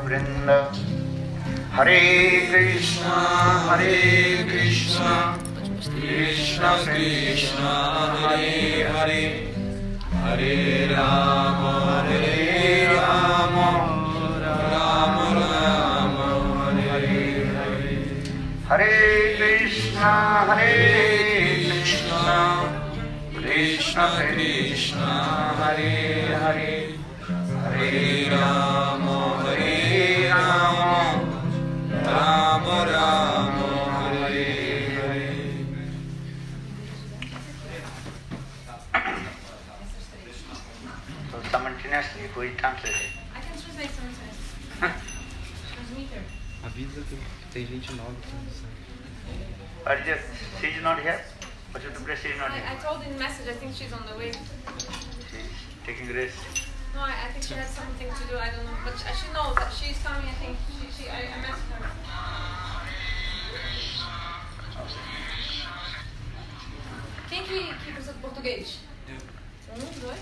Vrinda. Hare Krishna, Krishna Krishna, Hare Hare, Hare Rama, Rama Rama, Hare Hare. Hare Krishna, Krishna Krishna, Hare Hare, Hare Rama, Rama Rama, Hare Hare. So simultaneously, who is translated? I can translate sometimes. Transmitter. Avisa que tem gente nova que não sabe. Or just she is not here? Or should the she is not I here? told in message, I think she's on the way. She is taking rest. No, I think she has something to do, I don't know. But she knows that she's coming, I think. I messaged her. Quem que precisa de português? Dois,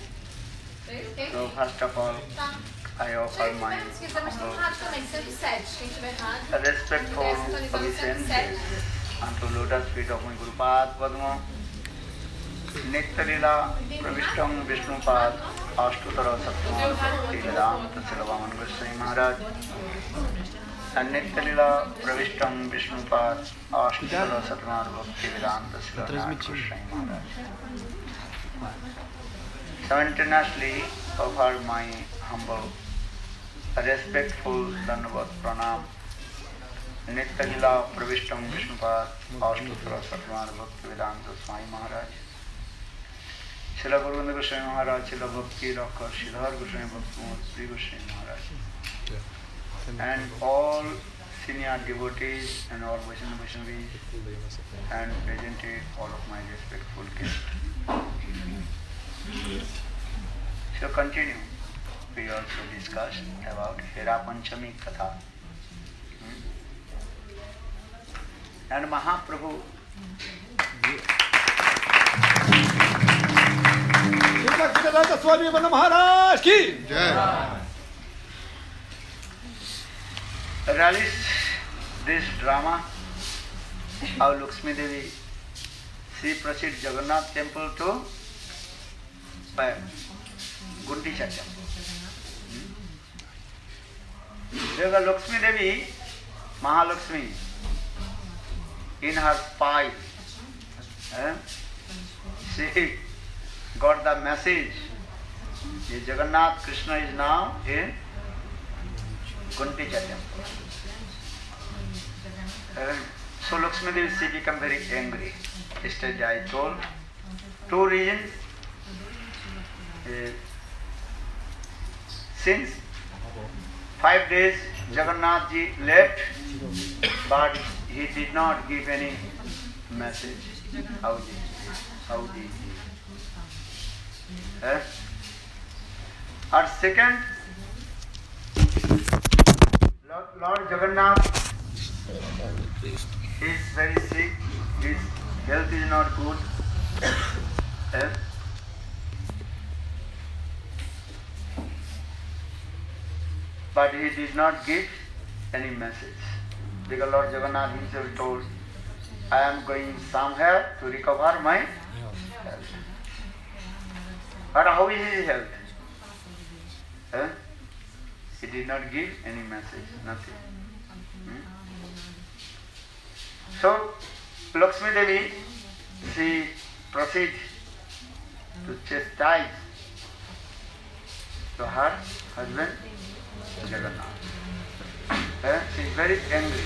três, ok? So first of all, Tá. I offer my Se quiser, mas tem rádio também, 107. Quem tiver rádio, respectful é sintonizado obeisance 107. unto lotus feet of my Gurupad Padma. Nektarila Pravishtam Vishnupad Ashtutara Sattva Vedanta Silavan Goswami Maharaj. And Nektarila Pravishtam Vishnupad Ashtutara Sattva Vedanta Silavan Goswami Maharaj. Simultaneously offer my humble, respectful Dandavat Pranam. Nityalila Pravishtam Vishnupad Ashtutara Sattva Vedanta Swami Maharaj. Srila Guruvanda Goswami Maharaj, Srila Bhakti Rakha, Sridhar Goswami Bhakti Goswami Maharaj. And all senior devotees and all Vaishnavis and presented all of my respectful guests. So continue. We also discussed about Hera Panchami Katha. And Mahaprabhu Swami Maharaj ki relished this drama of Lakshmi Devi. She proceeded Jagannath temple to Gundicha temple. There was Lakshmi Devi, Mahalakshmi, in her spine. She got the message that Jagannath Krishna is now in Gundicha temple. So Lakshmi Devi, she became very angry. Yesterday I told two reasons. Since 5 days Jagannath ji left, but he did not give any message. How did he? Or second, Lord Jagannath is very sick, his health is not good. But he did not give any message. Because Lord Jagannath himself told, I am going somewhere to recover my health. But how is his health? He did not give any message, nothing. So, Lakshmi Devi, she proceeds to chastise to her husband Jagannath. She is very angry,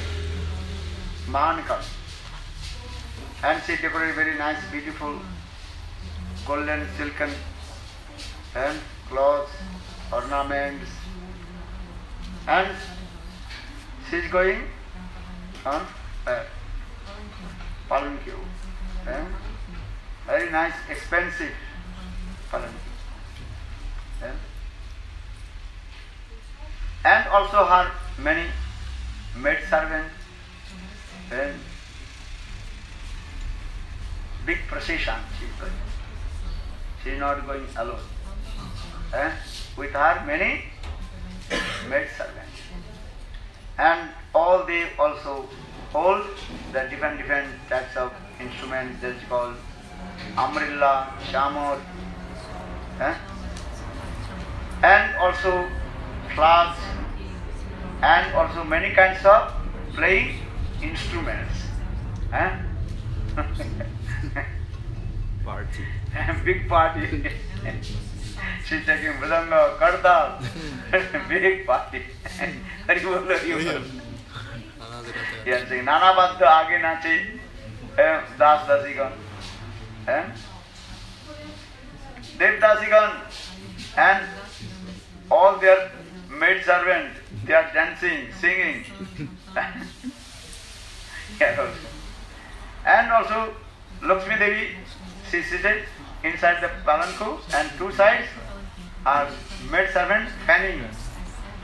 Mahankal. And she decorated very nice, beautiful, golden, silken and clothes, ornaments. And she is going on palanquin. Very nice, expensive palanquin. And also her many maid servants and big procession she is going. She is not going alone. With her many maid servants. And all they also hold the different types of instruments that is called amrilla, shamar, and also flask, and also many kinds of playing instruments. Party. Big party. She's taking mridanga, kartal, big party. Hari bol, hari bol. Yes, Nana Badda aage nache, Das Dasigan, Dev Dasigan, and all their maid servants, they are dancing, singing. Yeah, also. And also Lakshmi Devi, she is seated inside the palanku, and two sides are maid servants fanning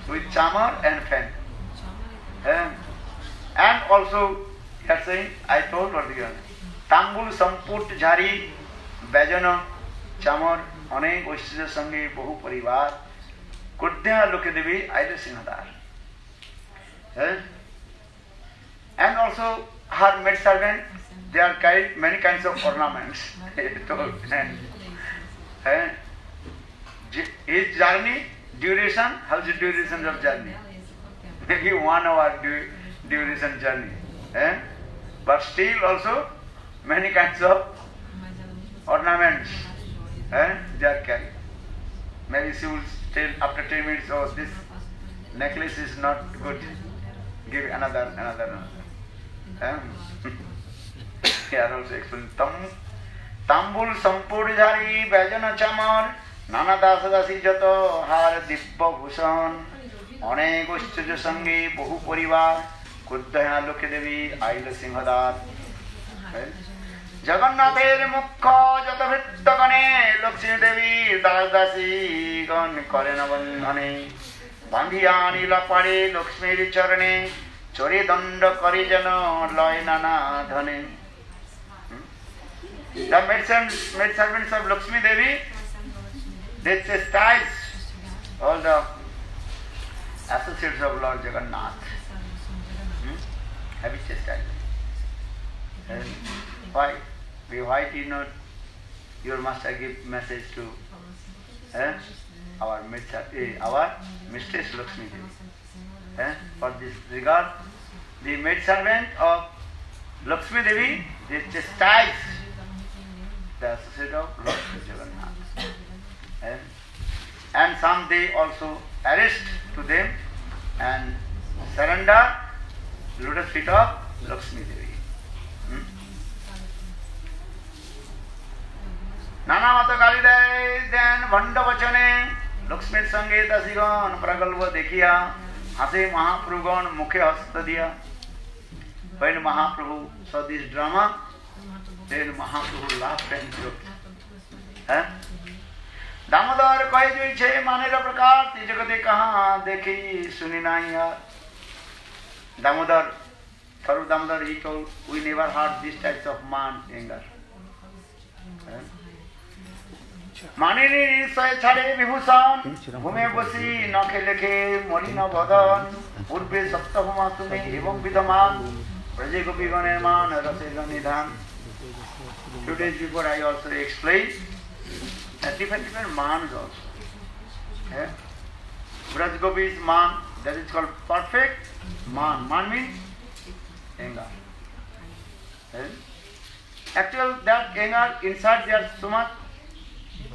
with chamar and fan. And also, they are saying, I told earlier, Tambul Samput Jhari Bajana Chamar Onek Oshya Sange Bahu Parivar Kudya Loke Devi Aila Singhadar. And also, her maid servant, they are carried many kinds of ornaments. His journey, duration, how's the duration of journey? Maybe 1 hour duration journey. But still also, many kinds of ornaments they are carried. Maybe she will tell after 10 minutes, oh, this necklace is not good. Give another. Here also explain. Tambul Sampur Jari Bajana Chamar Nana Dasa Dasi Jato Har Dibba Bhushan Onek Oshya Sange Bahu Parivar Kuddhaya Loke Devi Aila Singhadar. Jagannather Mukha Jatavrittagane Lakshmi Devi Das Dasi Gan Karena Bandhane Bandhiyani Lapade Lakshmi Charane Chori Danda Karijana Loy Nana Dhane. The maid servants of Lakshmi Devi, they chastise all the associates of Lord Jagannath. Have you chastised them? Why? Why did not your master give message to our mistress Lakshmi Devi? For this regard, the maid servant of Lakshmi Devi, they chastise the associate of Lord Jagannath. And some they also arrest to them and surrender lotus feet of Lakshmi Devi. Nana Mata Kaliday then Vanda Vachane Lakshmi Sange Dasigan Pragalva Dekhiya Hase Mahaprabhugan Mukhe Hasta Diya. When Mahaprabhu saw this drama, then Mahaprabhu laughed and joked. Damodar कहे जो छे मानेरा प्रकार ती जगते कहाँ देखी सुनी नहीं यार. Damodar, Saru Damodar, he told, we never heard these types of man anger. Manini say chade vibhusan, bhume basi nakhe lekhe morina bhadan, urbe saptahuma sume evam vidaman, praje gopi ganeman rase ganidhan. 2 days before I also explained different mans also. Braj Gopi is man, that is called perfect man. Man means anger. Actually, that anger inside there is so much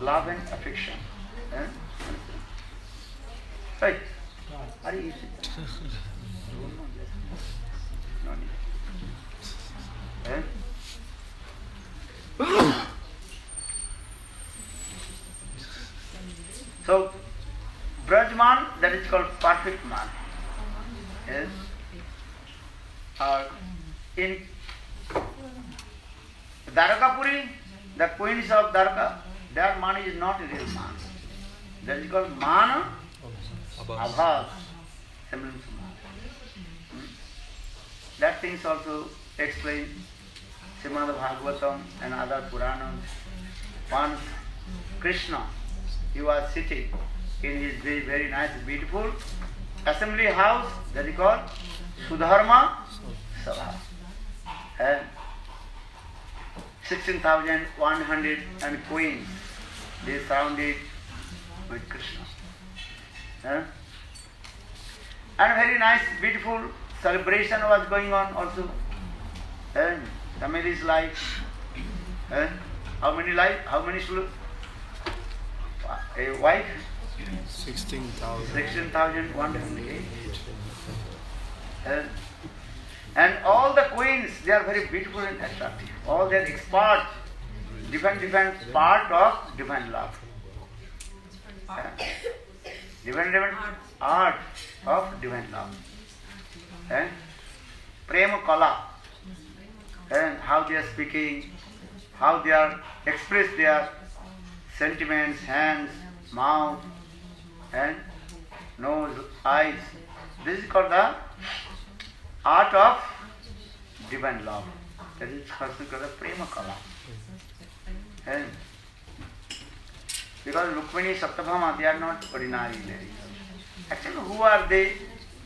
love and affection. Right? Are you easy? No need. So, Brajman, that is called perfect man, is in Dwarakapuri, the queens of Dwarka, their man is not a real man. That is called man abhas, semblance of man. That things also explained Srimad Bhagavatam and other Puranas. Once Krishna, he was sitting in his very, very nice, beautiful assembly house, that is called Sudharma Sabha. And 16,100 and queens, they surrounded with Krishna. And very nice, beautiful celebration was going on also. And family's life. And how many life? How many a wife? 16,108. And all the queens, they are very beautiful and attractive. All they are expert, different part of divine love. Different art of divine love. And prema kala. And how they are speaking, how they are express their sentiments, hands, mouth, and nose, eyes. This is called the art of divine love. That is also called the prema kala. And because Rukmini, Satyabhama, they are not ordinary ladies. Actually, who are they?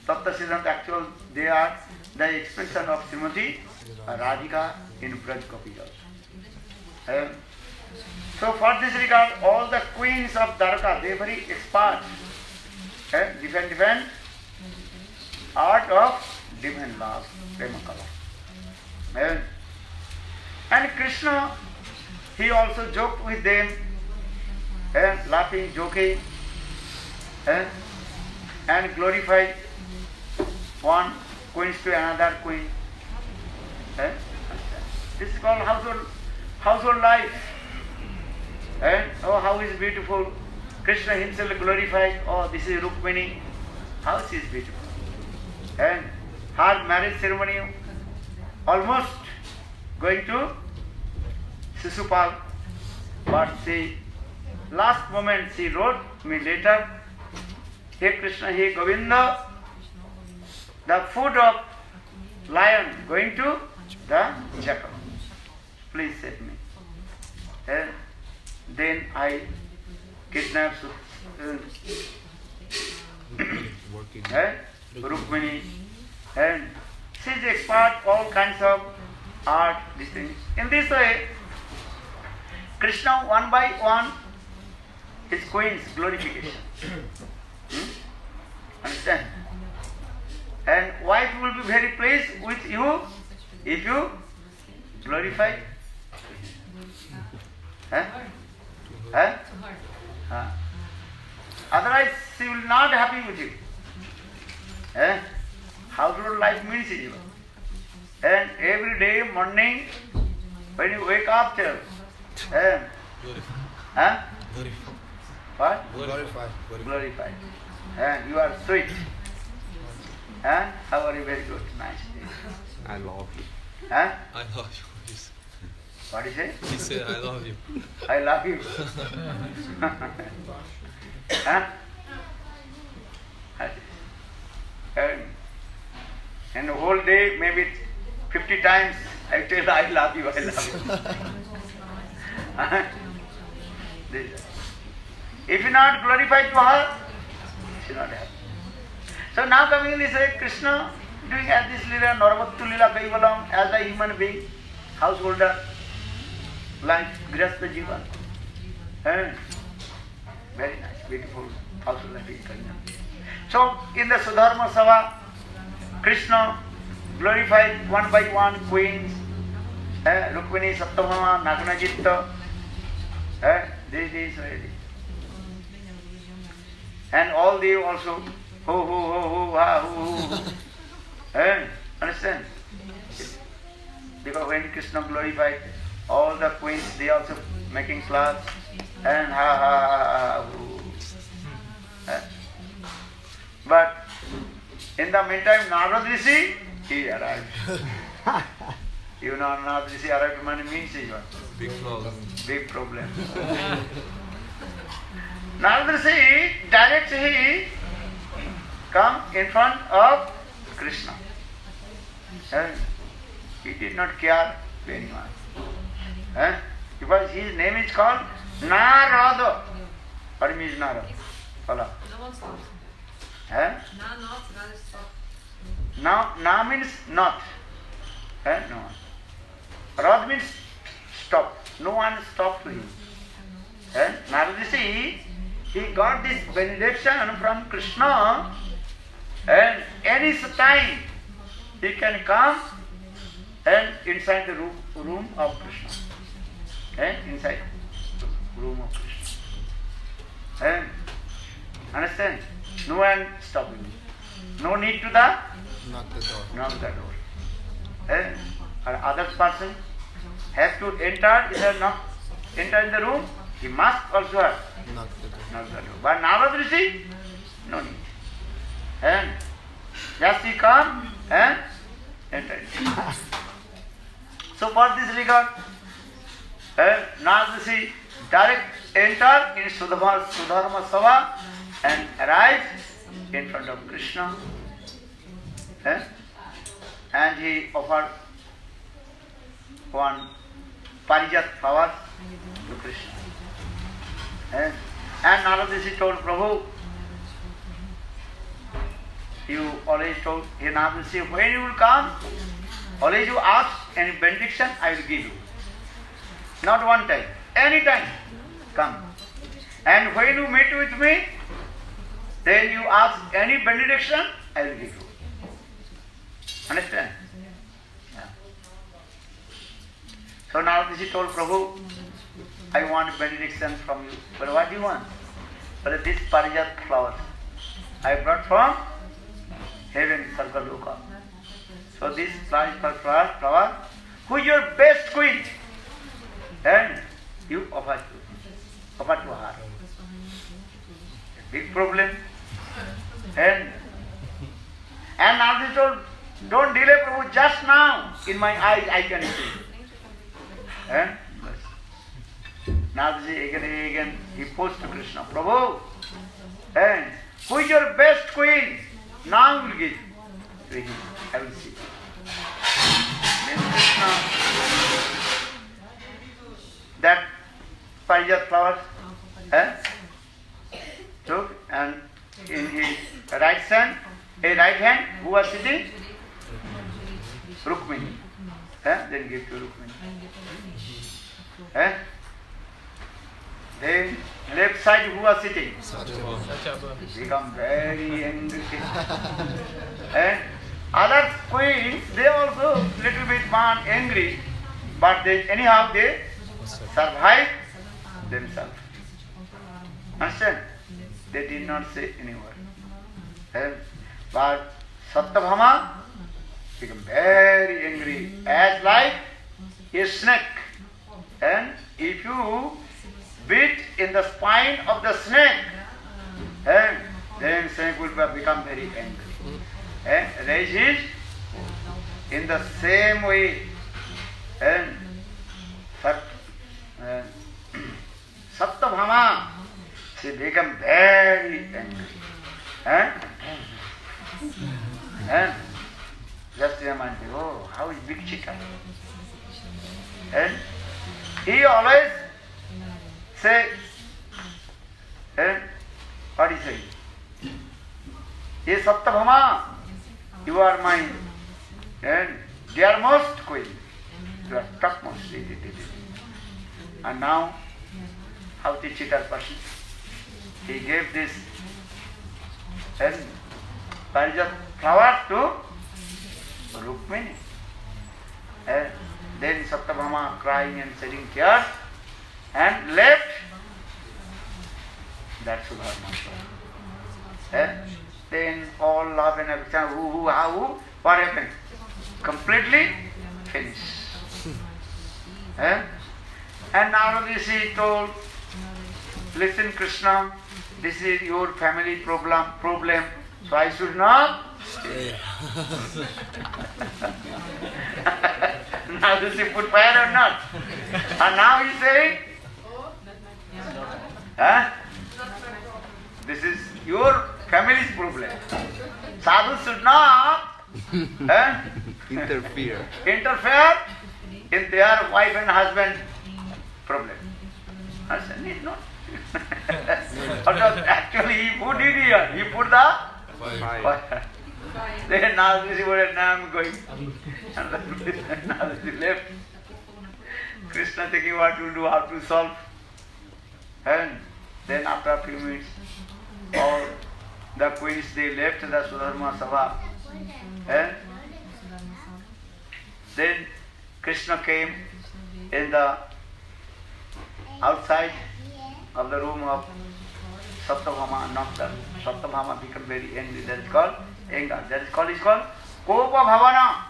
Sapta Siddhanta, actually, they are the expression of Srimati Radhika in Braj Gopis. So for this regard, all the queens of Dwarka, they are very expert. Different art of divine love, prema kala. And Krishna, he also joked with them, laughing, joking, and glorified one queen to another queen. This is called household life. And oh, how is beautiful. Krishna himself glorified. Oh, this is Rukmini. How she is beautiful. And her marriage ceremony almost going to Sisupal. But she, last moment she wrote me later, Hey Krishna, hey Govinda, the food of lion going to the jackal. Please save me. And then I kidnapped Rukmini, and she is expert all kinds of art, these things. In this way, Krishna one by one his queen's glorification. Understand? And wife will be very pleased with you if you glorify. Otherwise, she will not happy with you. Household life means it. And every day, morning, when you wake up, what? Glorify. And you are sweet. And how are you? Very good. Nice. I love you. I love you. What is it? He said, I love you. I love you. And the whole day, maybe 50 times, I tell I love you, I love you. If you not glorify to her, she not happy. So now coming in this way, Krishna doing as this lila, Narvattu lila Kaivalam, as a human being, householder, like Grihastha Jivan. Very nice, beautiful household life is going on. So in the Sudharma Sabha, Krishna glorified one by one queens, Rukmini, Satyabhama, Naganajitta, this is ready. And all they also, ho, ha, ho. Understand? Because when Krishna glorified, all the queens, they also making claps and ha, ho. But in the meantime, Narad Rishi, he arrived. You know, Narad Rishi arrived means what? Big problem. Big problem. Narad Rishi, direct he come in front of Krishna. And he did not care to anyone. Because his name is called Narada. What means Narada? Follow. Eh? Na means not. No. Rad means stop. No one stopped him. Narada Rishi, he got this benediction from Krishna, and any time he can come and inside the room of Krishna. Inside the room of Krishna. Understand? No one stopping him. No need to Knock the door. knock the door. Or other person has to enter in the room, he must also have Knock the door. knock the door. But Narada Rishi, no need. And just he come and enter in. So for this regard, Narada Rishi direct enter in Sudharma Sabha and arrive in front of Krishna. And he offered one parijat flower to Krishna. And Narada Rishi told Prabhu, you always told Narada Rishi, when you will come, always you ask any benediction, I will give you. Not one time, any time, come. And when you meet with me, then you ask any benediction, I will give you. Understand? Yeah. So Narada Rishi told Prabhu, I want benediction from you. But what do you want? But this parijat flowers I brought from heaven, Sargaloka. So this parijat flower, who is your best queen? And you offer to her. Big problem. And Narada Rishi told, don't delay Prabhu, just now in my eyes I can see. And Narada Rishi again he posed to Krishna, Prabhu, and who is your best queen? Now I will give to him. I will see. Then Krishna, that parijat flowers, took and in his right hand, who was sitting? Rukmini. Then give to Rukmini. Then left side, who was sitting? Become very angry. Other queens, they also little bit angry, but anyhow they survive themselves. Understand? They did not say any word. But Satyabhama became very angry, as like a snake. And if you beat in the spine of the snake, then snake will become very angry. Raises in the same way. And Satyabhama, she became very angry. And just remind me, oh, how is big chicken? And he always say, what he say? Hey Satyabhama, you are my dearmost queen. You are topmost. And now, how the cheater person? He gave this parijat flower to Rukmini. Then Satyabhama crying and shedding tears and left that Sudharma. Then all love and affection, who, what happened? Completely finished. And Narada Rishi told, listen Krishna, this is your family problem, so I should not stay. Now does he put fire or not? And now he saying, this is your family's problem. Sadhu should not Interfere. interfere in their wife and husband problem. I said, need not. Actually, he put it here. He put the Fire. Fire. Fire. Then Narad Rishi said, now I'm going. And Narad Rishi left. Krishna thinking what to do, how to solve. And then after a few minutes, all the queens, they left the Sudharma Sabha. And then Krishna came in the outside of the room of Satyabhama, knocked the Satyabhama become very angry. That is called anger. That is called Kopa Bhavana.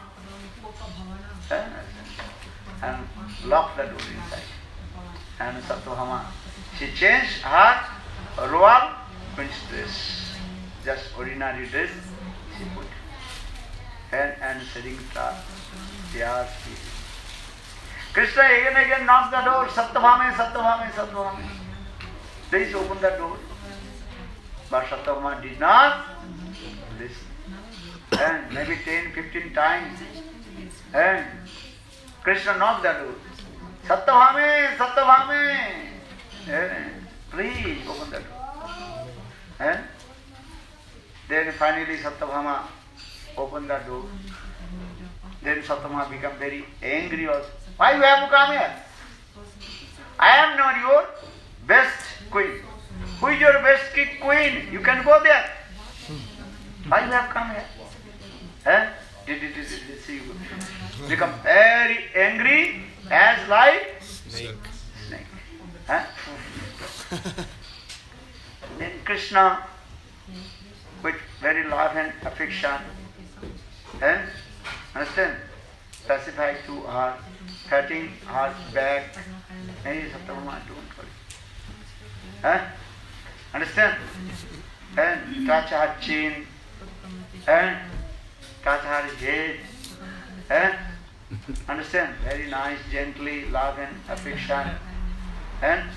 And locked the door inside. And Satyabhama, she changed her royal queen's dress. Just ordinary dress she put. And sitting there. Krishna again knocked the door. Satyabhama, Satyabhama, Satyabhama. Please open the door. But Satyabhama did not listen. And maybe 10, 15 times. And Krishna knocked the door. Satyabhama, Satyabhama. Please open the door. And then finally Satyabhama opened the door. Then Satyabhama became very angry also. Why you have to come here? I am not your best queen. Who is your best queen? You can go there. Why you have come here? See, you become very angry as like Snake. Huh? Then Krishna, with very love and affection, understand, specified to her, patting her back. Hey, Satyabhama, don't worry. Understand? And touch her chin, and touch her head. Understand? Very nice, gently, love and affection. And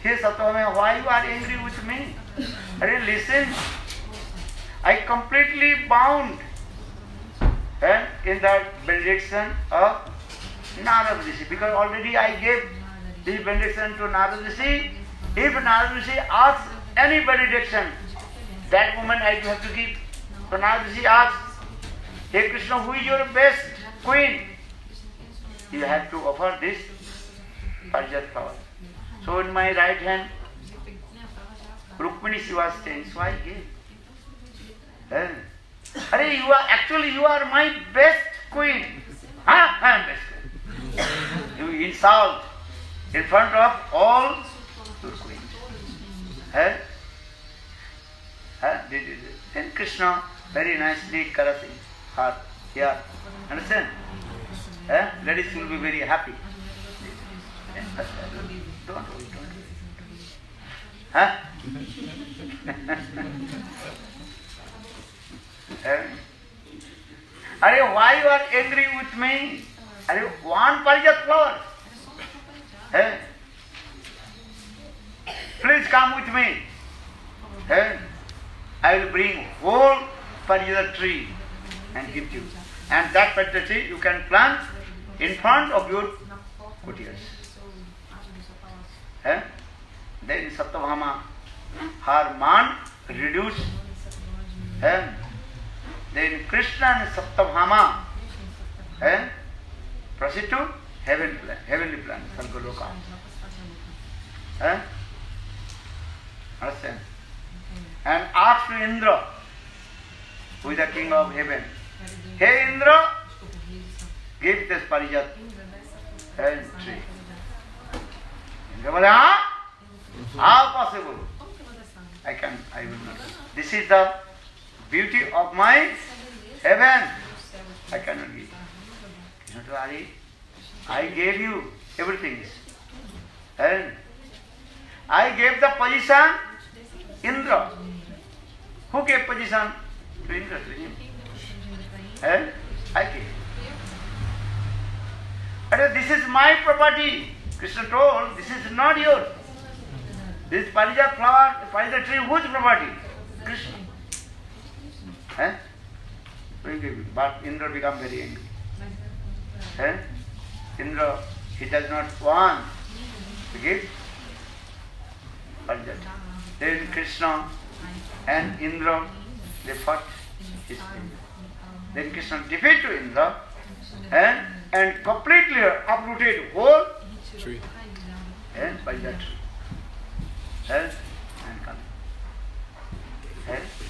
hey Satyabhama, why you are angry with me? Listen, I completely bound in the benediction of Narad Rishi, because already I gave this benediction to Narad Rishi. If Narad Rishi asks any benediction, that moment I have to give. So Narad Rishi asks, hey Krishna, who is your best queen? You have to offer this Parijat flower. So in my right hand, Rukmini she was staying, so I gave. You are my best queen. Huh? I am best queen. You insult in front of all your queens. Then Krishna very nicely caressing her here. Understand? Ladies will be very happy. Don't worry. Huh? Why you are angry with me? One Parijat flower. Please come with me. I will bring whole Parijat tree and give you. And that Parijat tree you can plant in front of your courtiers. Then Satyabhama, her man reduced. Then Krishna and Satyabhama proceed to heavenly plan, Sargaloka. Understand? And asked Indra, who is the king of heaven, hey Indra, give this Parijat tree. Indra said, how possible? I will not. This is the beauty of my heaven. I cannot give. I gave you everything. And I gave the position Indra. Who gave position to Indra? To him. And I gave. And this is my property. Krishna told, this is not yours. This Parijat flower, Parijat tree, whose property? Krishna. But Indra became very angry. Indra, he does not want to give Parijat. Then Krishna and Indra, they fought his kingdom. Then Krishna defeated Indra and completely uprooted whole Tree. and by that health and coming. Health.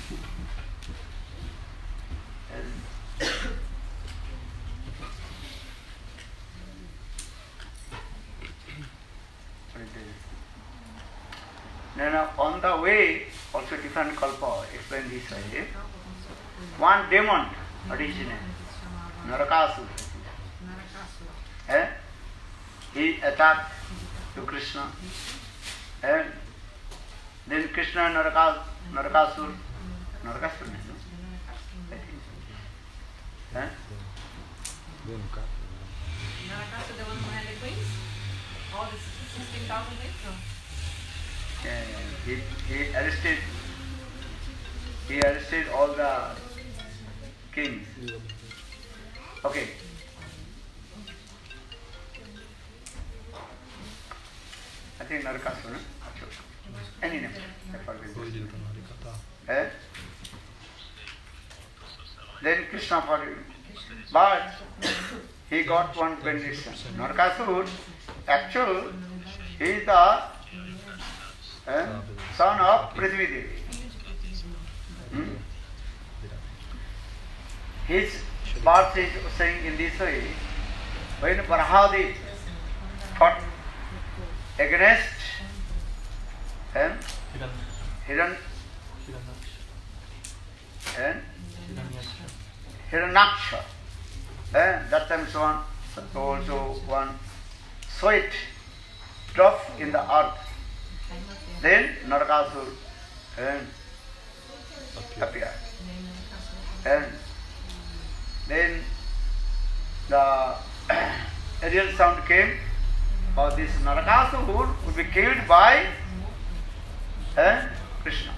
Now on the way, also different kalpa explain this way. One demon originated, Narakasura. He attacked to Krishna, and then Krishna and Narakasura, no? I think so. Narakasura, the one who had the queens? All the 16,000 queens? No. He arrested all the kings. Okay. I think Narakasura. Any name. I forget. Then Krishna fought him. But he got one benediction. Narakasura, actually, he is the son of Prithvi Devi. His birth is saying in this way, when Brahadi fought against Hiranyaksha, that time also one sweat drop in the earth. Then Narakasura appeared. And then the real sound came, or this Narakasura would be killed by Krishna.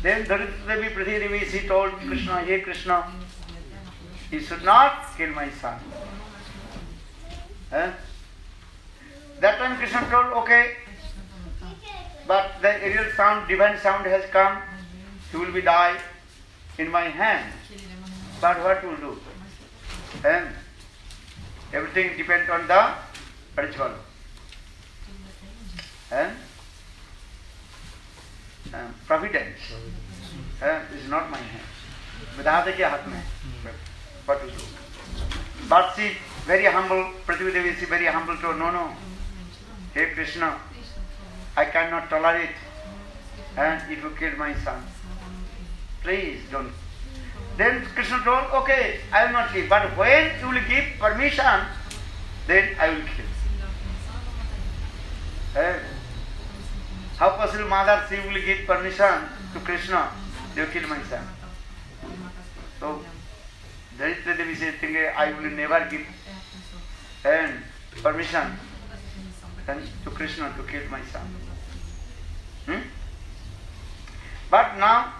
Then Dharitra Devi, Prithvi Devi, she told Krishna, "Hey Krishna, you should not kill my son." That time Krishna told, "Okay, but the aerial sound, divine sound has come, he will be die in my hand. But what will do?" Everything depends on the ritual. Providence is not my hand. Vidhata ke haath mein. What to do? But she very humble, Prithvi Devi is very humble to no. Hey Krishna, I cannot tolerate if you kill my son. Please don't. Then Krishna told, "Okay, I will not kill, but when you will give permission, then I will kill." How possible mother, she will give permission to Krishna, they will kill my son. So, Dharitra Devi said, "I will never give permission to Krishna to kill my son." But now,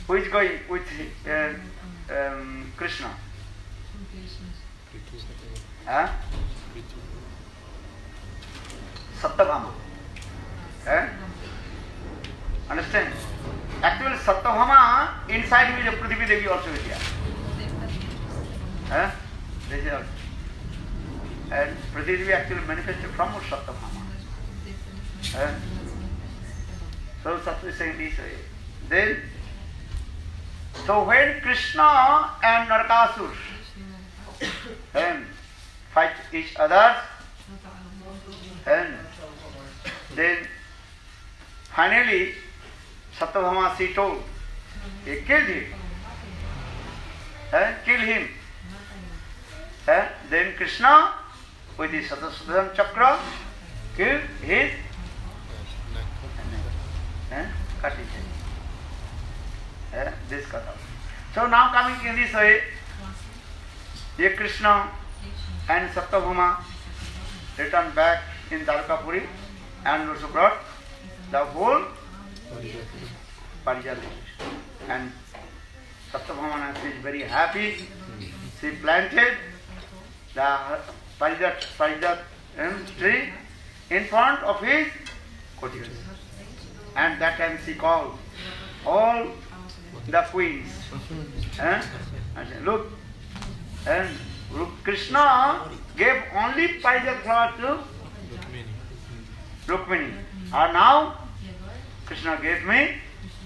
who is going with Krishna? Satyabhama. Understand? Actually, Satyabhama, inside is a Prithvi Devi also is there. And Prithvi Devi actually manifested from Satyabhama. So Satya is saying this way. Then, so when Krishna and Narakasura fight each other, and then finally Satyabhama, she told, he killed him. Kill him. Then Krishna with his Satasudham Chakra killed his cut his head. This cut off. So now coming in this way, here Krishna and Satyabhama returned back in Dwarkapuri and also brought the whole Parijat. And Satyabhama is very happy. She planted the Parijat tree in front of his cottages. And that time she called all the queens. And said, look, and look, Krishna gave only poison flower to Rukmini. And now Krishna gave me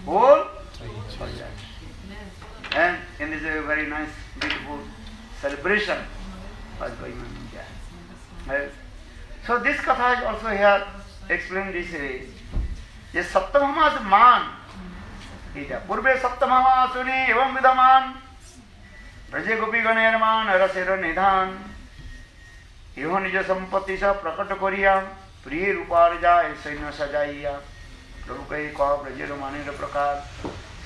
whole poison. And in this very nice, beautiful celebration was going on in India. So this katha is also here explained this way. Yes, Saptamamas man. Purve Saptamama suni evam vidaman. Raje gopi ganer man arasera nidhan. Eho nija sampatti sa prakata koriya. Priye rupar jai saina sajaiya. Prabhu kahi kaha brajero manera prakar.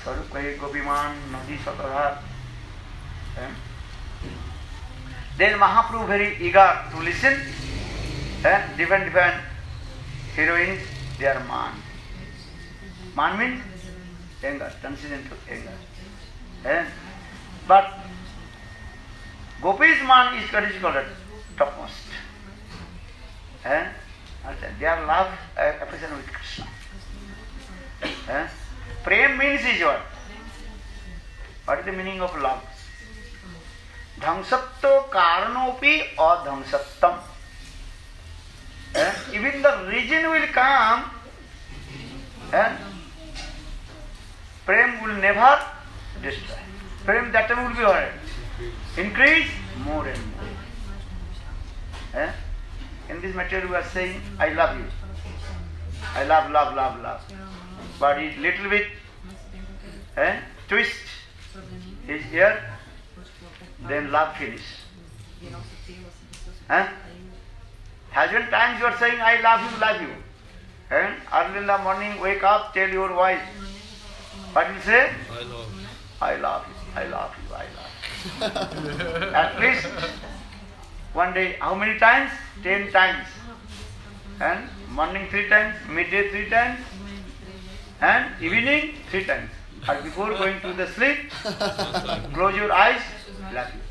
Sarup kahi gopiman nadi satadhar. Then Mahaprabhu very eager to listen. Different heroines, they are man. Man means anger, transcendent to anger. But Gopi's man is called at topmost. They are love affection with Krishna. Prem means is what? What is the meaning of love? Dhangsatto karanopi or dhangsattam. Even the region will come and Prem will never destroy. Prem that time will be what? Increase more and more. In this material we are saying, I love you. I love, love, love, love. But it little bit twist his ear, then love finish. Thousand times you are saying, I love you, love you. And early in the morning, wake up, tell your wife. What you say? I love you. I love you, I love you, I love you. At least one day, how many times? 10 times. And morning 3 times, midday 3 times, and evening 3 times. And before going to the sleep, close your eyes, love you.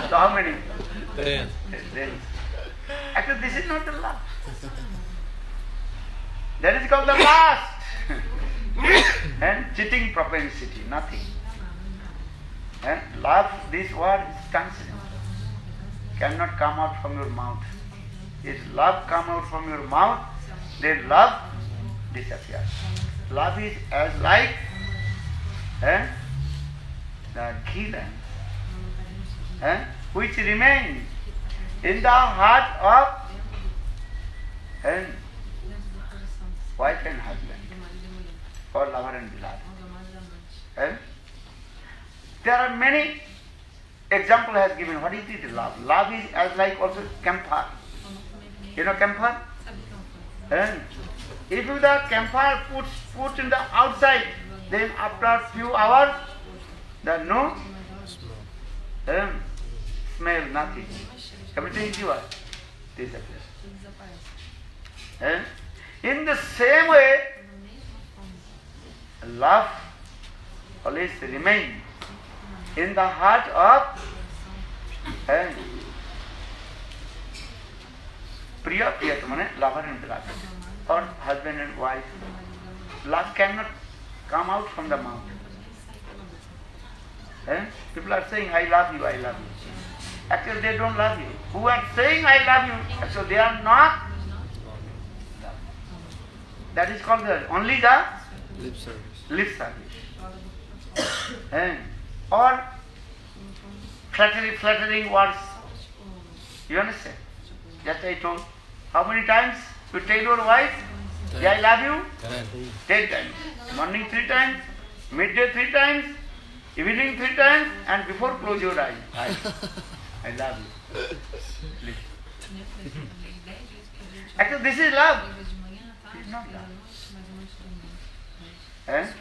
So how many? 10. Actually, this is not the love. That is called the lust. And cheating propensity, nothing. And love, this word is transcendent. Cannot come out from your mouth. If love come out from your mouth, then love disappears. Love is as like the ghee lamp, which remains in the heart of wife and husband, or lover and beloved. There are many examples has given. What is it? Love. Love is as like also camphor. You know camphor? If you the camphor put in the outside, then after a few hours, there no smell, nothing. Everything is yours. Disappears. In the same way, love always remains in the heart of Priya Priyatama, lover and beloved, or husband and wife. Love cannot come out from the mouth. People are saying, I love you, I love you. Actually, they don't love you. Who are saying, I love you, actually they are not. That is called only the Lip service. lip service. Or flattering words. You understand? Just I told. How many times you tell your wife, yeah, I love you? 10 times. Morning 3 times, midday 3 times, evening 3 times, and before close your eyes. I love you. Please. Actually, this is love. It is not love. Yes?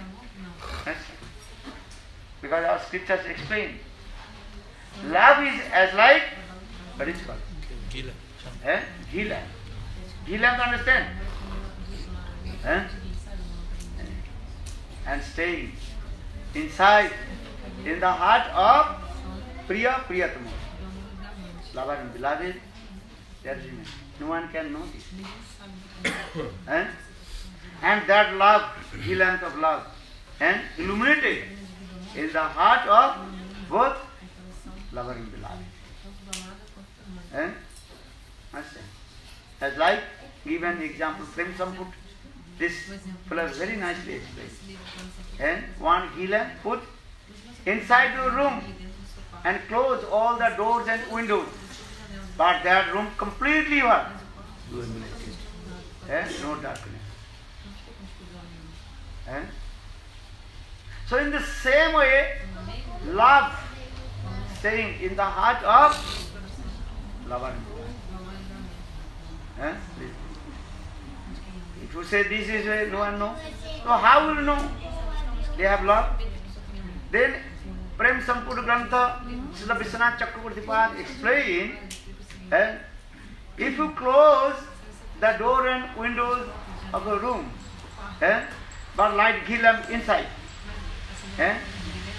Because our scriptures explain. Love is as like, what is it called? Gila. Ghee lamp. Ghee lamp, understand? And staying inside, in the heart of Priya Priyatama. Lover and beloved, there remains. No one can know this. And that love, the lamp of love, and illuminated in the heart of both lover and beloved. And as like, give an example, Prem Samput, this fellow very nicely explained. And one he lamp put inside your room and close all the doors and windows. But that room completely what? Illuminated. No darkness. So in the same way, love staying in the heart of lover. If you say this is way, no one knows. So how will you know they have love? Then Prem Sampurna Grantha, Srila Vishwanath Chakravarti Pad explain, if you close the door and windows of a room, but light ghee lamp inside,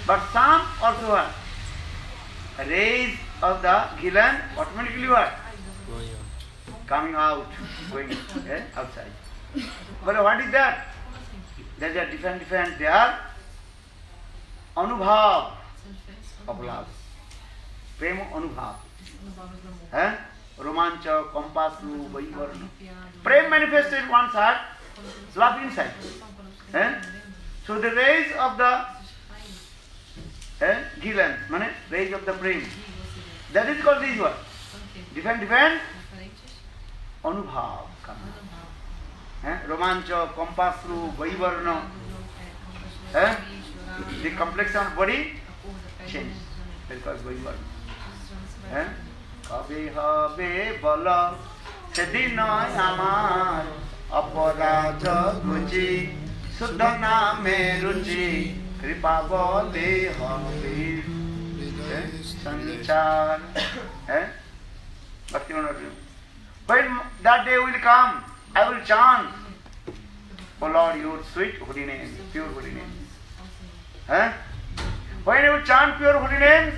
but some also what? Rays of the ghee lamp automatically what? Coming out, going outside. But what is that? There are different, they are anubhav of love. Prema anubhav. Romancha, Kompasu, Vaivarna. Prem manifested in one's heart, love inside. So the rays of the ghee lamp, rays of the prem, that is called this word. Different anubhav. Romancha, Kompasru, Vaivarna. The complexion of body change. That is called Vaivarna. Kabe habe bala sedina amar aparadha guji suddha name ruchi kripa bole habe sanchar. When that day will come, I will chant, O Lord, your sweet holy name, pure holy name. When you chant pure holy names,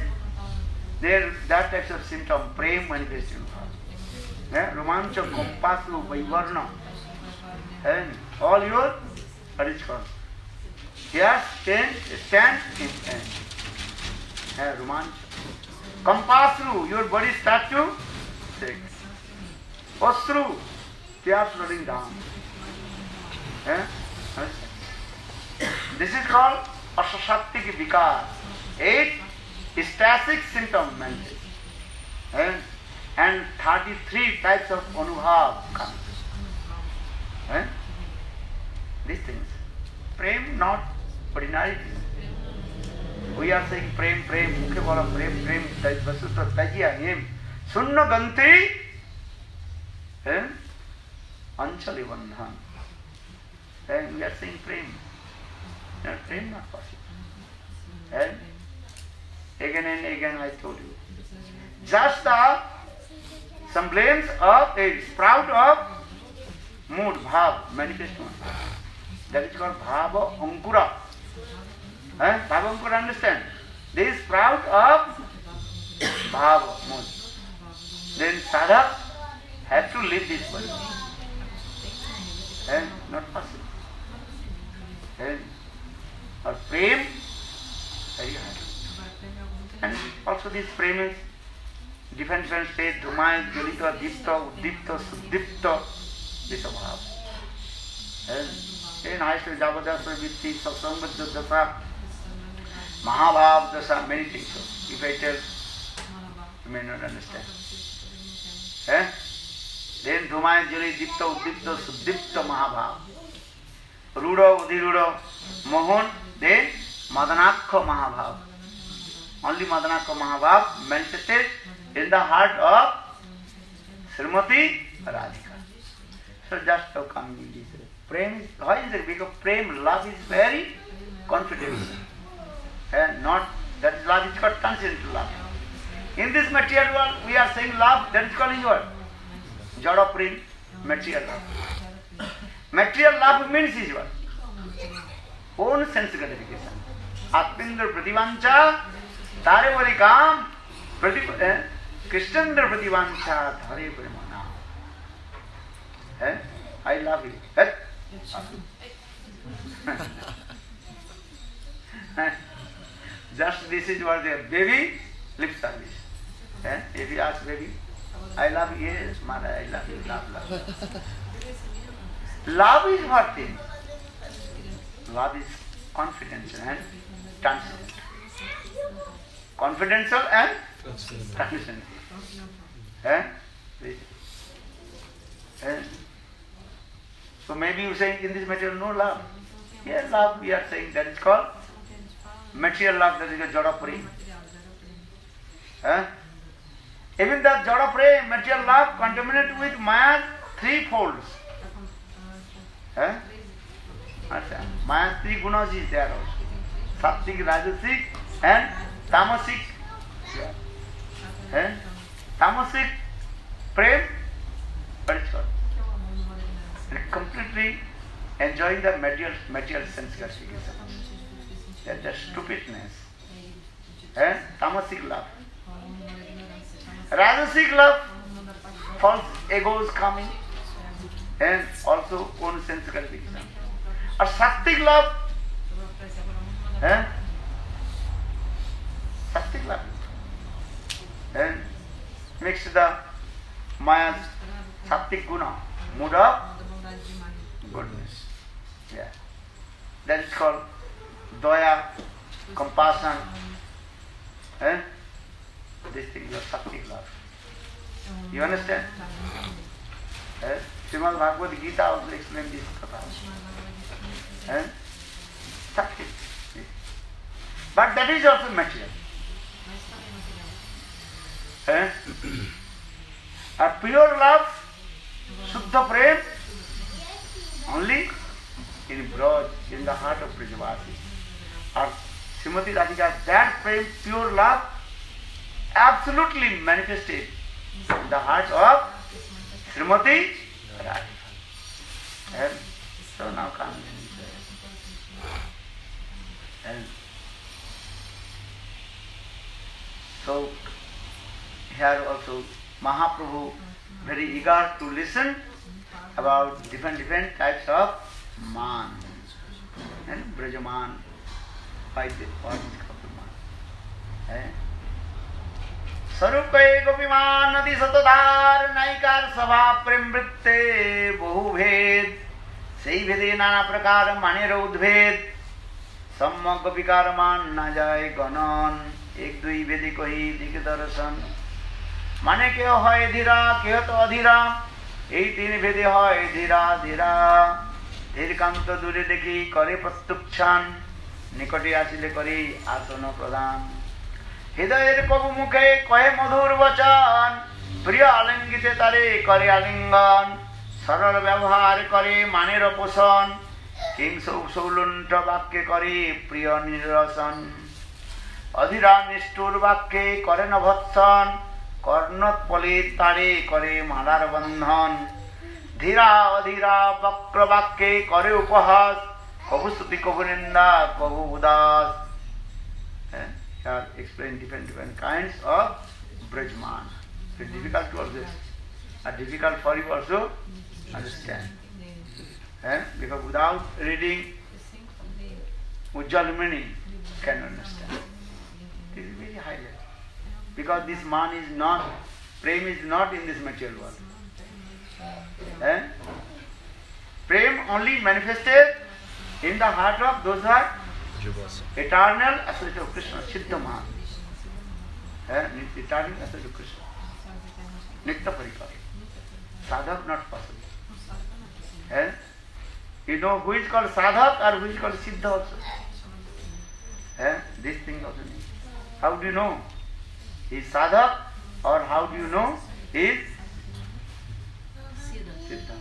there that type of symptom, prem manifestation. Romancha, Kompasu, Vaivarna. All your arrangement. Here stand in hand. Romancha. Kompasu, your body start to shake. Ostru, tears running down. This is called Asasakti Vikas. 8 stasic symptoms mentioned. And 33 types of anubhav come. These things. Prem, not ordinary things. We are saying prem, mukhe bola prem, vasudha tajiya him. Sunna gantri, anchali bandhan. We are saying prem. Prem not possible. Again and again I told you. Just the semblance of a sprout of mood, bhav, manifestation. That is called bhava ankura. Bhava ankura, understand? This sprout of bhava, mood. Then sadhak has to live this body. Not possible. Or prem, very hard. And also this prem is different states, Dhumay, Jalita, Dipta, Uddipta, Suddipta, this abhav. Very nicely, Javadasa, Vitti, Satsambhadya Dasa, Mahabhav Dasa, many things. So if I tell, you may not understand. Then Dhumay, Jali, Dipta, Uddipta, Suddipta, Mahabhav. Ruda, Udhiruda, Mohan, then Madanakha Mahabhav. Only Madanakha Mahabhav manifested in the heart of Srimati Radhika. So just to come in this. Prem is, why is it? Because prem, love is very confidential. And not, that love is called transcendental love. In this material world, we are saying love, that is calling what? Jada prem, material love. Material love means is what? Own sense gratification. Atmindra Prativancha, Tare Varikam, Krishnandra Prativancha, Tare Premana. I love you. Just this is what their baby lip service. If you ask baby, I love you, yes, mother, I love you, love. Love is what thing? Love is confidential and transcendent. Confidential and transcendent. So maybe you saying in this material no love. Here love we are saying that is called material love, that is a jada prem. Even that jada prem, material love contaminated with Maya's three folds. Maya's three gunas is there also. Sattvic, Rajasic and Tamasic. Tamasic prem, what is called? Completely enjoying the material sense gratification. That's just stupidness. Tamasic love. Rajasic love, false ego is coming and also own sense gratification. Or Sattvic love, Sattvic love, and mix the Maya's Sattvic guna, mood of goodness. Yeah. That is called Daya, compassion. This thing is Sattvic love. You understand? Srimad Bhagavad Gita also explains this katha. Sattvic. But that is also material. A pure love, Shuddha Prem, only in Braj, in the heart of Brajavasi. Or Srimati Radhika, that Prem, pure love, absolutely manifested in the heart of Srimati Radhika. And so now come. And so here also Mahaprabhu very eager to listen about different types of man and Brajaman. Why this? What is called man? Sarupai Gopiman Nadi Satadhar Naikar Sabha Premvritte Bahubhed Sei Vede Nana Prakar Manera Udbhed Samma Gopikar Man Na Jai Ganan Ek Dui Vedi Kohi Dik Darasan Mane Kyo Hoy Dhira Kyo To Adhira Ei Tin Vede Hoy Dhira Dhira Dhirkanto Dure Dekhi Kare Pratukchan Nikoti Asile Kari Asana Pradhan হৃদয়ের কবু মুখে কহে মধুর বচন প্রিয় আলিঙ্গিতে তারে করে আলিঙ্গন সরল ব্যবহার করে মানের পোষণ কিংসৌ সৌলুণ্ঠ বাক্যে করে প্রিয় নিরসন অধীরা নিষ্ঠুর বাক্যে করে নভৎসন কর্ণোৎপলে তারে করে মালার বন্ধন ধীরা অধীরা বক্র বাক্যে করে উপহাস কবু স্তুতি কবু নিন্দা কবু উদাস explain different kinds of Brajman. It's difficult to also, difficult for you also understand. Because without reading Ujjal meaning, can understand. It is very high level. Because this man is not, Prem is not in this material world. Prem only manifested in the heart of those who are eternal associate of Krishna, Siddha Mahan. Eternal associate of Krishna. Nitya Parikar. Sadhak not possible. You know who is called Sadhak or who is called Siddha also? This thing also. How do you know he is Sadhak or how do you know he is Siddha?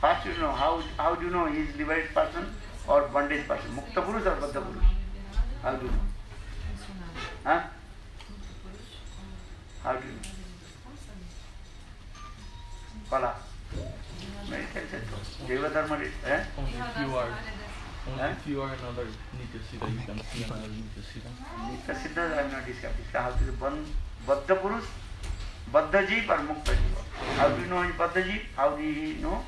First you know, how do you know he is liberated person or bondage person? Mukta Purush or Baddha Purush? How do you know? How do you know? Kala. Many times I told. Deva Dharma is, Only if you are another Nitya Siddha, you can see another Nitya Siddha. Nitya Siddha I have not discovered. How to Baddha Purush, Baddha Jeev or Mukta Jeev? How do you know in Baddha Jeev? How do you know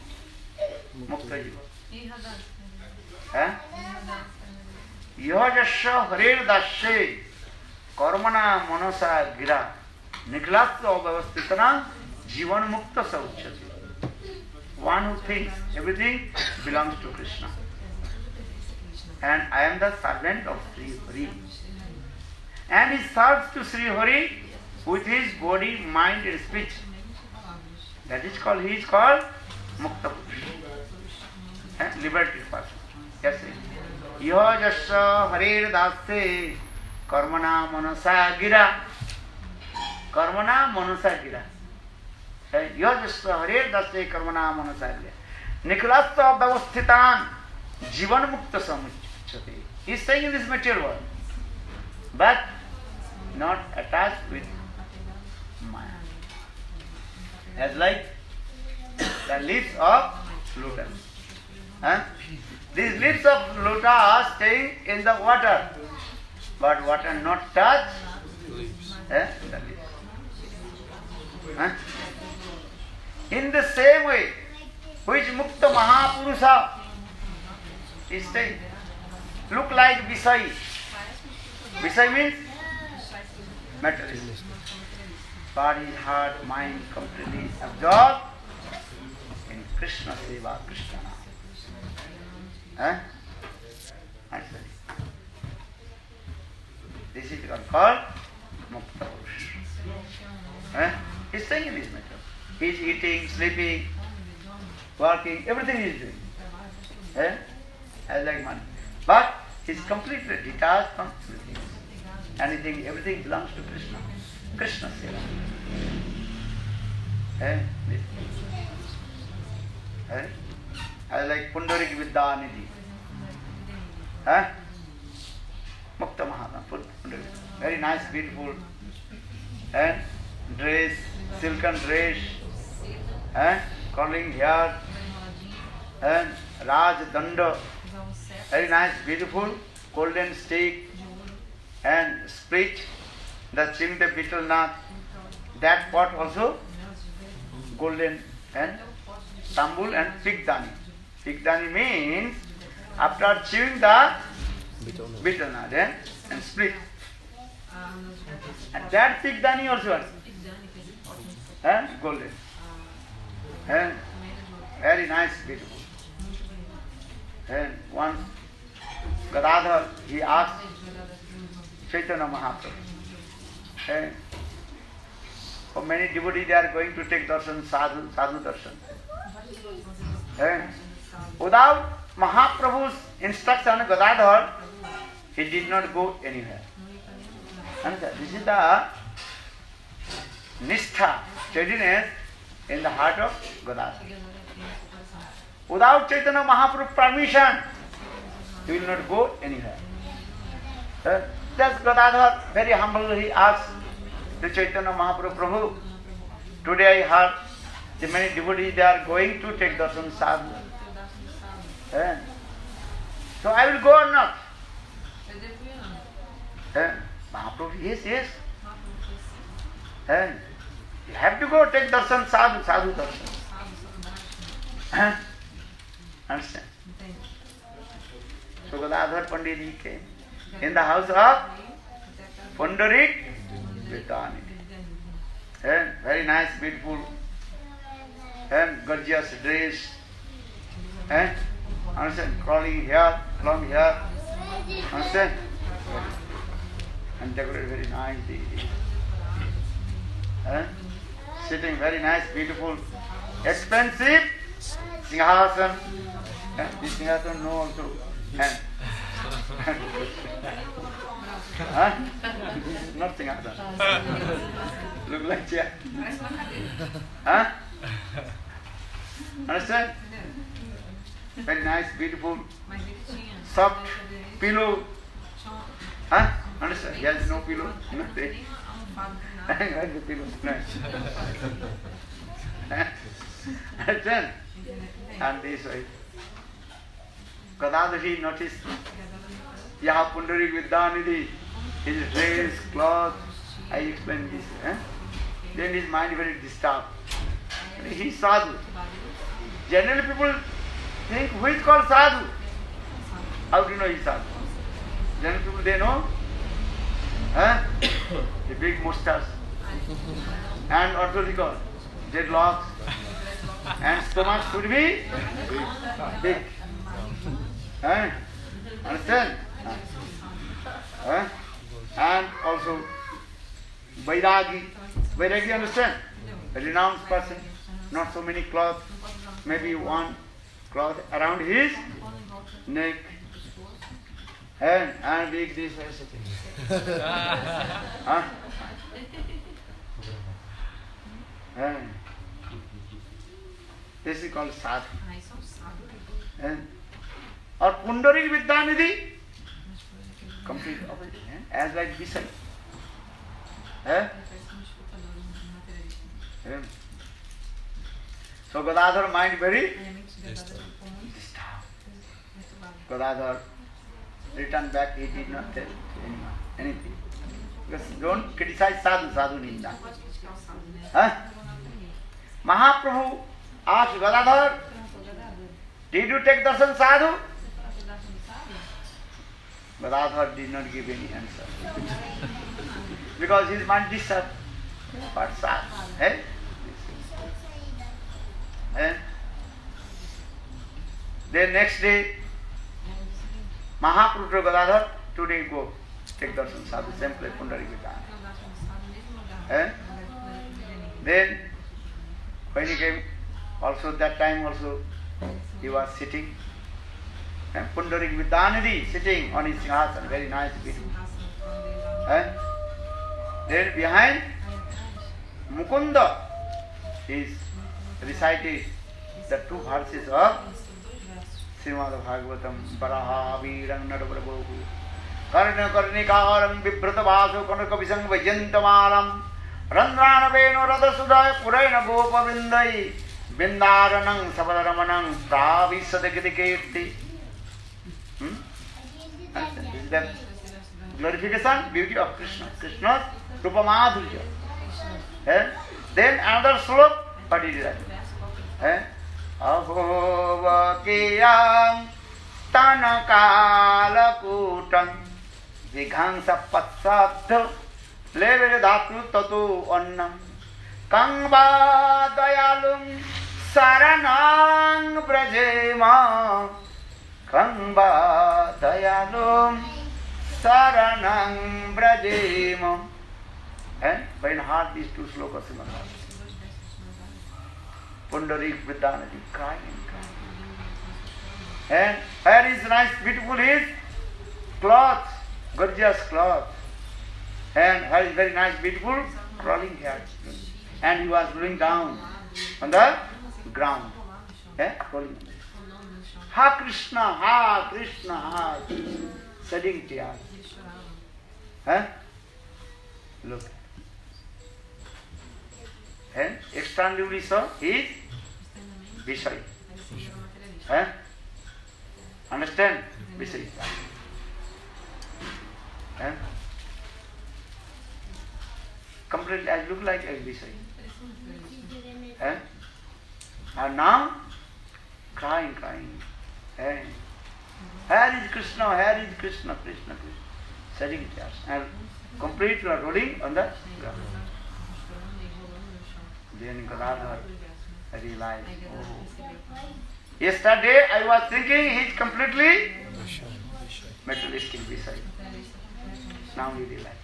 Mukta Jeev? Yajasya harer dasye karmana manasa gira niklatva avavastitana jivan mukta sauchyati. One who thinks everything belongs to Krishna. And I am the servant of Sri Hari. And he serves to Sri Hari with his body, mind and speech. That is called, he is called Mukta Purusha. Liberated person. Yes, sir. Yajasya harer dasye karmana manasa gira. Karmana manasa gira. Yajasya harer dasye karmana manasa gira. Niklatva avavasthitan jivan mukta samuchyate. He is staying in this material world, but not attached with Maya. As like the leaves of lotus. These leaves of lotus are staying in the water, but water not touch Leaves. the leaves. In the same way, which Mukta Mahapurusha is staying, look like Visai. Visai means materialist. Body, heart, mind completely absorbed in Krishna Seva, Krishna Nama. This is called Mukta Purusha. He is staying in this matter. He is eating, sleeping, working, everything he is doing. As like money. But he is completely detached from everything. Everything belongs to Krishna. Krishna Seva. As like Pundarik Vidyanidhi. Mukta Mahatma. Very nice, beautiful. Dress, silken dress. Curling hair. Raj Danda. Very nice, beautiful. Golden stick. And split. The Chimde Beetle that pot also golden and tambul and pigdani. Pigdani means after chewing the beetle nut and split. And that pigdani also golden. And very nice, beautiful. And once Gadadhar, he asked Chaitanya Mahaprabhu. For many devotees, they are going to take darshan, sadhu darshan. Without Mahaprabhu's instruction, Gadadhar, he did not go anywhere. And this is the nishtha, steadiness in the heart of Gadadhar. Without Chaitanya Mahaprabhu's permission, he will not go anywhere. Just Gadadhar, very humbly, he asked the Chaitanya Mahaprabhu, Prabhu, today I heard the many devotees, they are going to take darshan sadhu. So I will go or not? Mahaprabhu, yes. You have to go take darshan sadhu darshan. Understand? So Gadadhar Pandit ji came in the house of Pundarik Vidyanidhi. Very nice, beautiful, and gorgeous dress. Understand? Crawling hair, long hair. Understand? And decorated very nicely. Sitting very nice, beautiful, expensive Singhasan. This Singhasan no also. Not Singhasan. Look like chair. Understand? Very nice, beautiful, soft pillow. Understand? He has no pillow. Nothing. Where's the pillow? Understand? And this way. Gadadhar noticed. Yaha Pundarik Vidyanidhi. His dress, clothes. I explained this. Then his mind very disturbed. He is sadhu. Generally people think who is called sadhu? How do you know he's sadhu? Young people, they know. Huh? The big mustache. And also because dreadlocks. And stomach should be big. Huh? Understand? Huh? And also Vairagi. Vairagi, understand? A renounced person. Not so many cloths. Maybe one cloth around his neck. And big this. Huh? This is called sadhu. Or Pundarik Vidyanidhi, complete opposite, as like Visai. So Gadadhar mind very disturbed. Gadadhar returned back, he did not tell anyone anything. Because don't criticize sadhu, sadhu ninda. Mahaprabhu asked Gadadhar, did you take darshan sadhu? Gadadhar did not give any answer. Because his mind disturbed. But sadhu. Then next day, Mahaprabhu to Gadadhar, today go take darshan sadhu, same place, Pundarik Vidyanidhi. Then when he came, also that time also he was sitting. And Pundarik Vidyanidhi sitting on his singhasan, very nice, beautiful. Then behind Mukunda is recited the two verses of Srimad Bhagavatam. Varaha Virang Nadaprabhu Karna Karnikaram Vibrata Vasu Kanaka Visang Vajantamaram Randranaveno Radhasudaya Purena Gopa Vindai Vindaranang Sabadaramanang Pravisadagidikirti. This is the glorification, beauty of Krishna. Krishna's Rupa Madhurya. Then another slok, what is that? Ahovakiyam Tanakalakutam Vighansa Patsabdha Levere Dhatu Tatu Annam Kangva Dayalum Saranang Brajema Kangva Dayalum Saranang Brajema. And by heart these two slokas in my heart. Pundarik Vidyanidhi crying and crying. And where is nice, beautiful his cloth, gorgeous cloth. And where is very nice, beautiful crawling hair. And he was rolling down on the ground. Rolling. Ha Krishna, Ha Krishna, Ha Krishna. Shedding tears. Look. And externally so is Vishay. Understand? Vishay. Completely, I look like a Vishay. And now, crying. Where is Krishna? Where is Krishna? Krishna. Shedding tears. And completely rolling on the ground. Then Gadadhar realized, oh, yesterday I was thinking he is completely materialistic Vishay. Now he realized.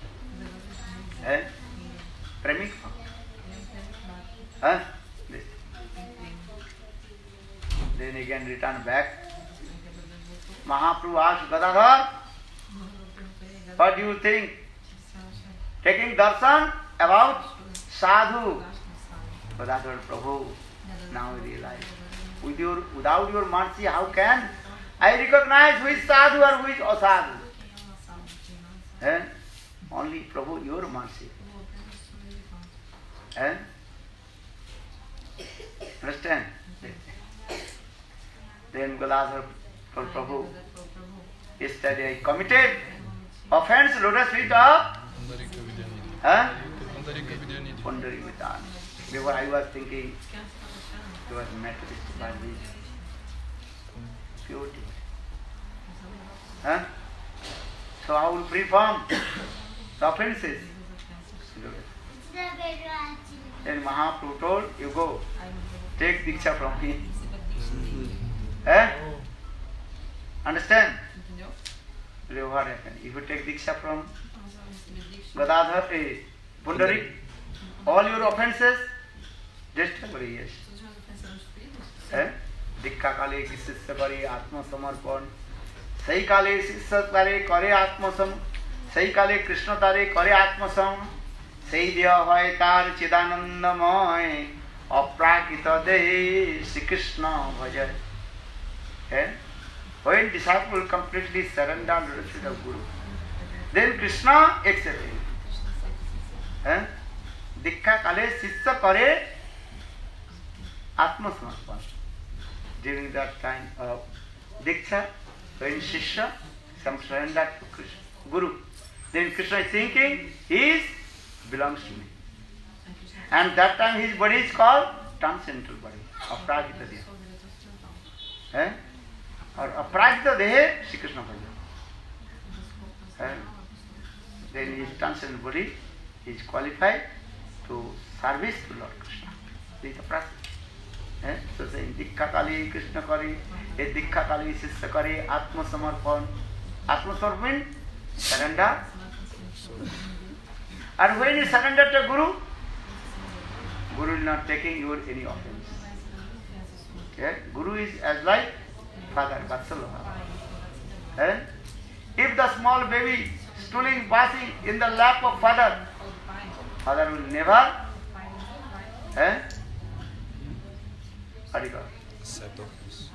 Premik. This. Then again return back. Mahaprabhu asked Gadadhar, what do you think? Taking darshan about sadhu. Gadadhar Prabhu, now realize. Without your mercy, how can I recognize who is sadhu or who is asadhu? Only Prabhu, your mercy. Understand? Then Gadadhar told Prabhu, yesterday I committed offense, lotus feet of Pundarik Vidyanidhi. Before I was thinking he was materialistic by his purity. Huh? So how will free from the offenses? Then Mahaprabhu told, you go, take Diksha from me. Eh? Understand? What happened? If you take Diksha from Gadadhar, Pundarik, all your offenses, just yes. Eh? Dikha kale kisya kare atma samarpan. Sahi kale sisya tare kare atma sam. Sahi kale Krishna tare kare atma sam. Sahi diya hoy tar chidanandamoy. Aprakita dehi Shri Krishna bhajay. Eh? When disciple completely surrender to the feet of Guru, then Krishna accepts him. Eh? Dikha kale sisya kare atma samarpan. During that time of Diksha, when Shishya surrendered to Krishna, Guru, then Krishna is thinking, he belongs to me. And that time his body is called transcendental body, Aprajita Deha. Eh? Or Aprajita Deha, Shri Krishna Bhajan. Then his transcendental body is qualified to service to Lord Krishna. This is the process. So saying Dikha Kali Krishna Kari, Dikha Kali Sisya Kari, Atma Samarpan. Atma Samarpan means surrender. And when you surrender to Guru, Guru is not taking your any offense. Okay? Guru is as like father, Vatsalabha. If the small baby stooling, passing in the lap of father, father will never Accept offense.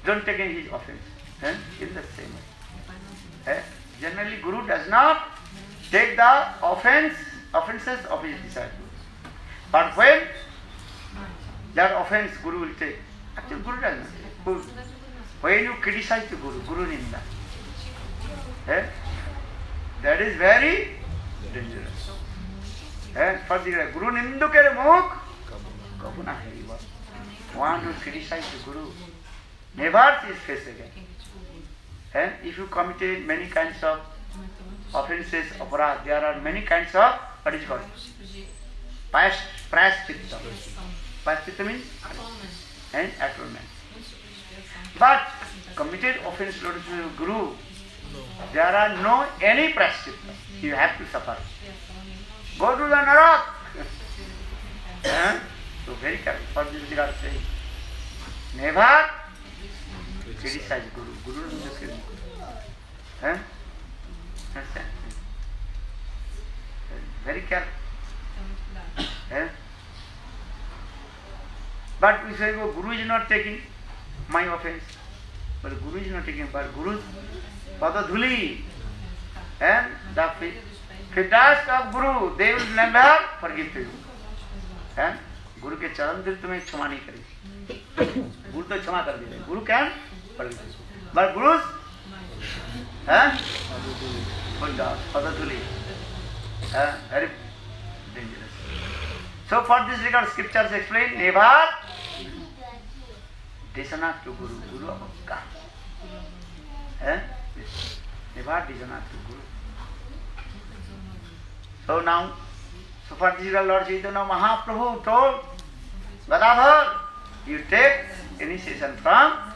Don't take his offense. In the same way. Generally, Guru does not take the offenses of his disciples. But when that offense Guru will take, actually Guru does not take. Guru. When you criticize the Guru, Guru Ninda, that is very dangerous. For the Guru Nindukere Mukh, Kabuna Hariva. One who criticize the Guru, never see his face again. If you committed many kinds of offenses, aparad, there are many kinds of, what is it called? Prashchitta. Prashchitta means atonement. But committed offense to the Guru, there are no any prashchitta. You have to suffer. Go to the Narak. So very careful. For this regard saying, never criticize Guru. Guru is just kidding. Understand? Very careful. But we say, oh, Guru is not taking my offense. But Guru is not taking, but Guru's Padadhuli and the feet of Guru, they will never forgive to you. Guru के चरण दिल तुम्हें क्षमा नहीं करेगी. Guru तो क्षमा कर देते. Guru can forgive you. But Guru's Padadhuli, very dangerous. So for this regard, scriptures explain, never dishonor to Guru. Guru Abhakka. Never dishonor to Guru. So now, so for this regard, Lord Chaitanya Mahaprabhu told Gadadhar, you take initiation from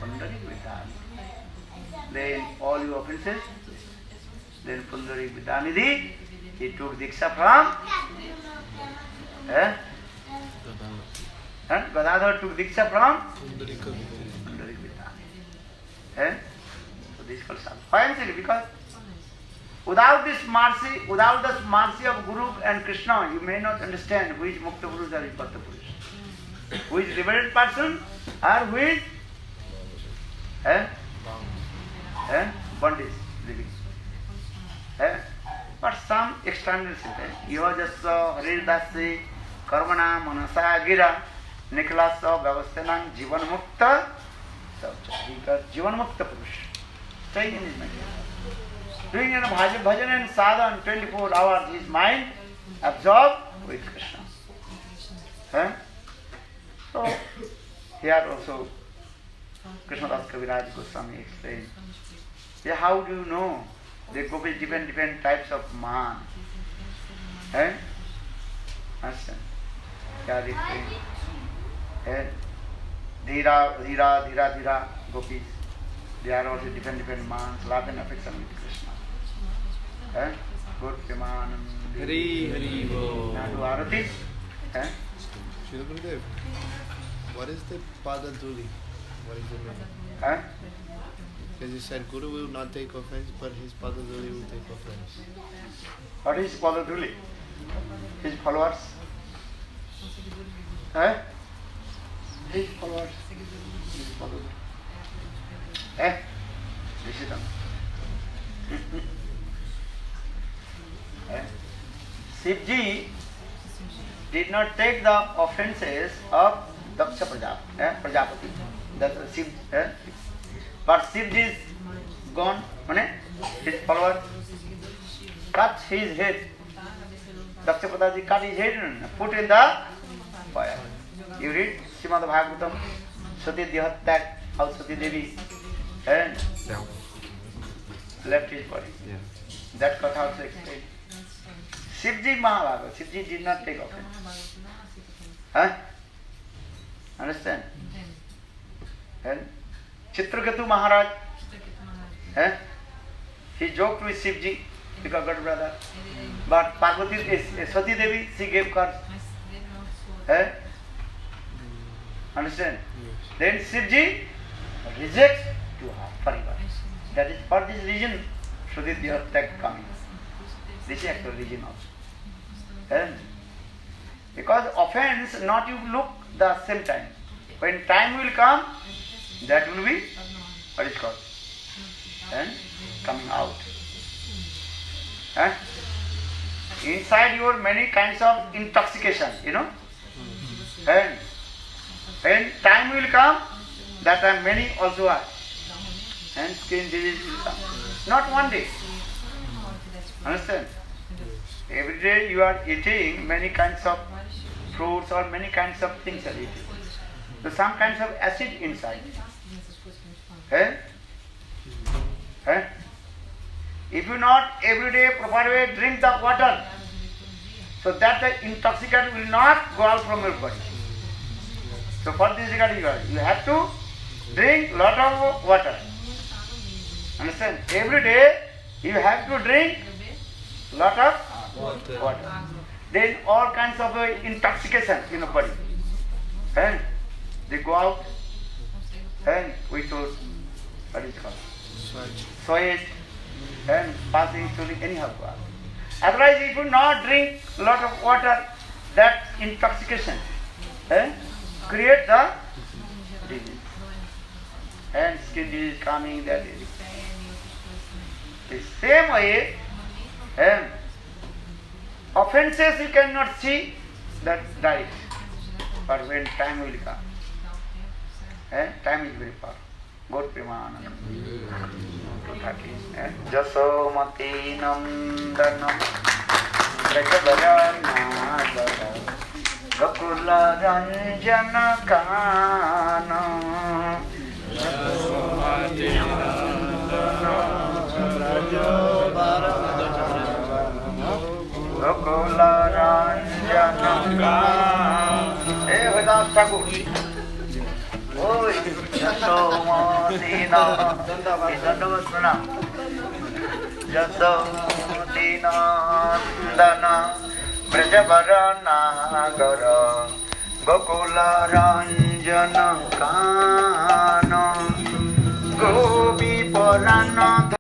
Pundarik Vidyanidhi. Then all your offenses, then Pundarik Vidyanidhi, he took Diksha from Gadadhar took Diksha from Pundarik Vidyanidhi. So this is called sadhana. Why am I saying? Because without this mercy of Guru and Krishna, you may not understand who is Mukta Purush or Bhatta Purush. Who is liberated person or who is bondage living. But some external sentence, Yojasa, Haridasi, Karmana, Manasa, Gira, Nikolasa, Vyavastanam, Jivan Mukta, because Jivan Mukta Purush, staying in his mind. Doing bhajan and sadhan 24 hours, his mind absorbed with Krishna. So here also Krishnadas Kaviraj Goswami explained. Yeah, how do you know? They go with different types of man. Eh? Understand? Yeah, they explain. Eh? Dhira gopis. They are also different mans, love and affection with Krishna. Eh? Good Premanand. Hari Hari Bo. Now do Arati. Eh? Srila Gurudev, what is the Pada Dhuli? What is the meaning? Eh? Because you said Guru will not take offense, but his Pada Dhuli will take offense. What is Padadhuli? His followers? Eh? His followers. His Padadhuli. Eh? Rishitam. Eh? Shivji did not take the offenses of Daksha Prajapati. That's Shiv. But Shivji is gone. His followers cut his head. Daksha Prajapati cut his head and put in the fire. You read Srimad Bhagavatam, Sati Dehatyak, how Sati Devi and left his body. Yeah. That Katha also explained. Shivji Mahabharata, Shivji did not take offense. Huh? Understand? And Chitraketu Maharaj, he joked with Shivji, because God brother. But Parvati, Sati Devi, she gave curse. Understand? Then Shivji rejects to her forever. That is for this reason, Sudhidya attack coming. This is actual reason also. Because offense, not you look the same time. When time will come, that will be, what is called? And coming out. Inside your many kinds of intoxication, you know. And when time will come, that time many also are. And skin disease will come. Not one day. Understand? Every day you are eating many kinds of fruits or many kinds of things are eating. So some kinds of acid inside. If you not every day proper way drink the water, so that the intoxicant will not go out from your body. So for this regard you have to drink lot of water. Understand? Every day you have to drink lot of water. Then all kinds of intoxication in the body. And they go out and we told what is it called? Sweat and passing through anyhow go out. Otherwise if you not drink lot of water, that intoxication create the disease. And skin disease coming, that is. The same way, offenses you cannot see, that right. But when time will come, time is very powerful. God Premanand. 213. Jasomati Nandanam Rajabharanagara Gokula Ranjana Kana Jasomati Nandanam Gokula Ranjana Kana. Hey, Vedant Thakur. Oi, Jasomati Nandanam Jasomati Nandanam Brajabharanagara Gokula Ranjana Kana Gopi Parana